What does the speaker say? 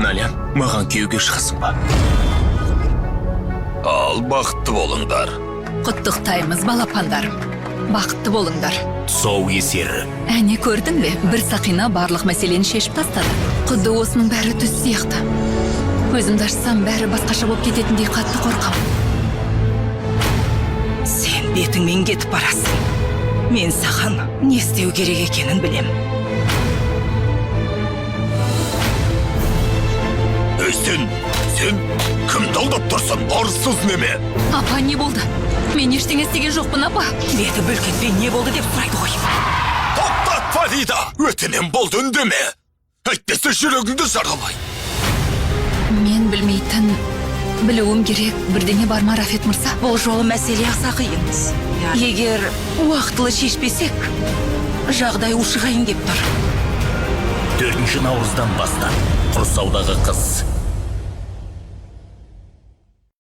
Налям, маған күйеуге шығасың ба? Ал бақытты болыңдар. Құттықтаймыз, балапандарым. Бақытты болыңдар. Тұсаукесер. Әне көрдің бе? Бір сақина барлық мәселені шешіп тастады. Құдды осының бәрі түс сияқты. Өзімді ашсам бәрі басқаша болып кететіндей қатты қорқам. Сен бетіңмен кетіп барасың. Мен саған не істеу керек екенін білем. Сен кімді алдап тұрсың? Арсыз неме? Апа, не болды? Мен ештеңе істеген жоқпын, апа. Беті бүлкетпен не болды деп сұрайды ғой. Тоқтат, Фарида! Өтінен болды үндеме. Әйтпесе жүрегіңді жаралай. Мен білмейтін, білуім керек. Бірдеңе бар ма, Рафет мырза? Бұл жолы мәселе аса қиын. Егер уақытылы шешпесек, жағдай ушығайын деп тұр. 4 наурыздан бастап құрсаудағы қыз